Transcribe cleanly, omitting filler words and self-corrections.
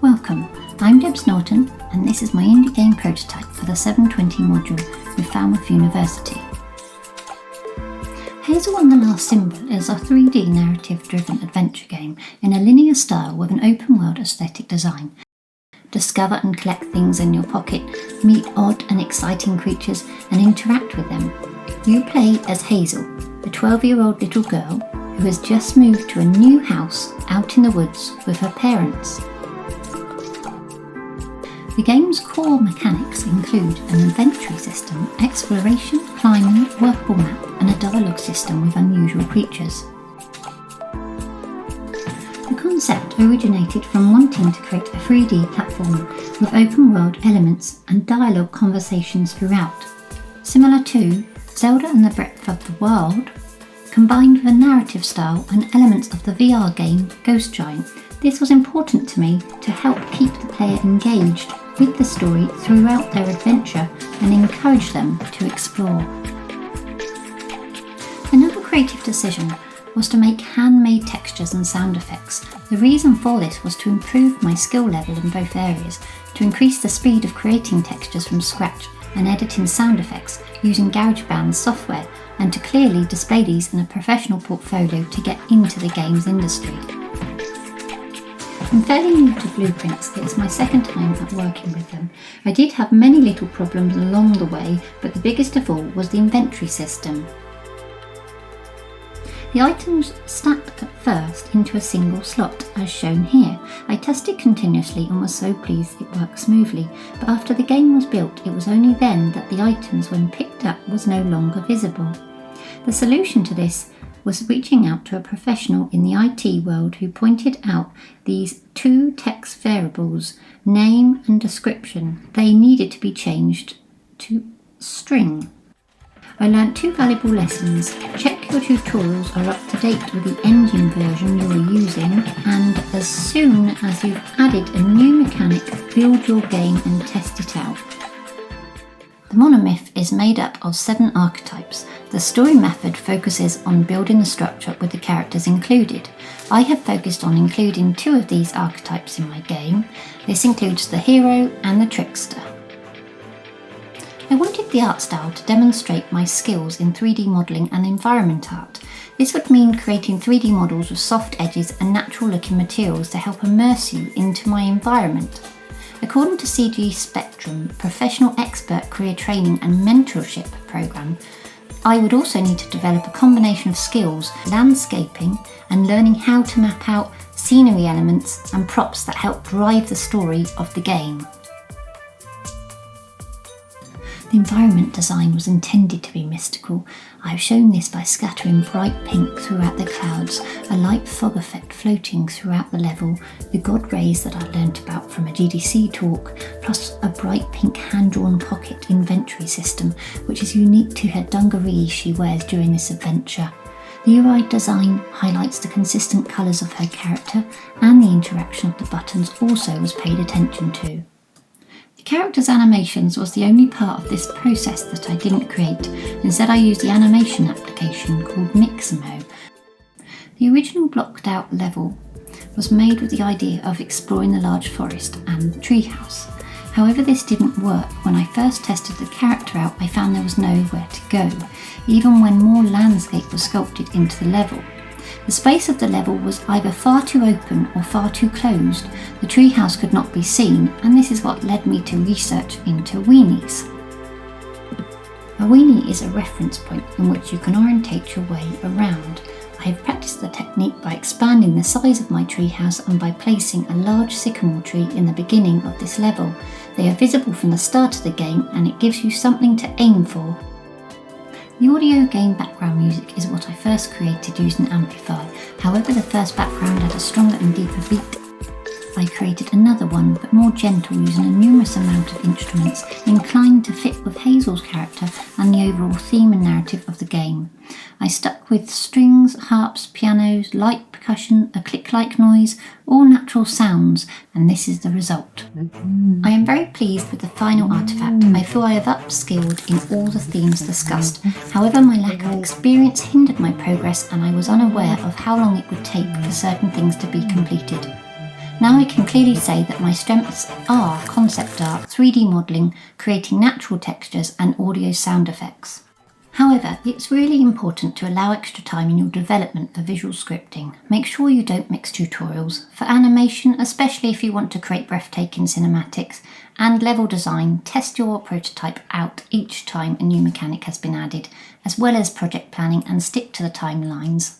Welcome, I'm Debs Norton and this is my indie game prototype for the 720 module with Falmouth University. Hazel and the Last Symbol is a 3D narrative-driven adventure game in a linear style with an open-world aesthetic design. Discover and collect things in your pocket, meet odd and exciting creatures and interact with them. You play as Hazel, a 12-year-old little girl who has just moved to a new house out in the woods with her parents. The game's core mechanics include an inventory system, exploration, climbing, workable map and a dialogue system with unusual creatures. The concept originated from wanting to create a 3D platform with open world elements and dialogue conversations throughout. Similar to Zelda and the Breath of the Wild, combined with a narrative style and elements of the VR game Ghost Giant. This was important to me to help keep the player engaged with the story throughout their adventure and encourage them to explore. Another creative decision was to make handmade textures and sound effects. The reason for this was to improve my skill level in both areas, to increase the speed of creating textures from scratch and editing sound effects using GarageBand software, and to clearly display these in a professional portfolio to get into the games industry. I'm fairly new to Blueprints, it's my second time at working with them. I did have many little problems along the way, but the biggest of all was the inventory system. The items stacked at first into a single slot, as shown here. I tested continuously and was so pleased it worked smoothly, but after the game was built, it was only then that the items, when picked up, was no longer visible. The solution to this was reaching out to a professional in the IT world who pointed out these two text variables, name and description. They needed to be changed to string. I learnt two valuable lessons. Check your tutorials are up to date with the engine version you are using, and as soon as you've added a new mechanic, build your game and test it out. The Monomyth is made up of 7 archetypes. The story method focuses on building the structure with the characters included. I have focused on including 2 of these archetypes in my game. This includes the hero and the trickster. I wanted the art style to demonstrate my skills in 3D modelling and environment art. This would mean creating 3D models with soft edges and natural looking materials to help immerse you into my environment. According to CG Spectrum, professional expert career training and mentorship program, I would also need to develop a combination of skills, landscaping and learning how to map out scenery elements and props that help drive the story of the game. The environment design was intended to be mystical. I've shown this by scattering bright pink throughout the clouds, a light fog effect floating throughout the level, the god rays that I learnt about from a GDC talk, plus a bright pink hand-drawn pocket inventory system, which is unique to her dungarees she wears during this adventure. The UI design highlights the consistent colours of her character, and the interaction of the buttons also was paid attention to. The character's animations was the only part of this process that I didn't create. Instead I used the animation application called Mixamo. The original blocked out level was made with the idea of exploring the large forest and the treehouse. However, this didn't work. When I first tested the character out, I found there was nowhere to go, even when more landscape was sculpted into the level. The space of the level was either far too open or far too closed. The treehouse could not be seen, and this is what led me to research into weenies. A weenie is a reference point in which you can orientate your way around. I have practiced the technique by expanding the size of my treehouse and by placing a large sycamore tree in the beginning of this level. They are visible from the start of the game, and it gives you something to aim for. The audio game background music is what I first created using Amplify. However, the first background had a stronger and deeper beat. I created another one, but more gentle, using a numerous amount of instruments inclined to fit with Hazel's character and the overall theme and narrative of the game. I stuck with strings, harps, pianos, light percussion, a click-like noise, all natural sounds, and this is the result. I am very pleased with the final artifact. I feel I have upskilled in all the themes discussed. However, my lack of experience hindered my progress, and I was unaware of how long it would take for certain things to be completed. Now I can clearly say that my strengths are concept art, 3D modelling, creating natural textures and audio sound effects. However, it's really important to allow extra time in your development for visual scripting. Make sure you don't mix tutorials. For animation, especially if you want to create breathtaking cinematics, and level design, test your prototype out each time a new mechanic has been added, as well as project planning, and stick to the timelines.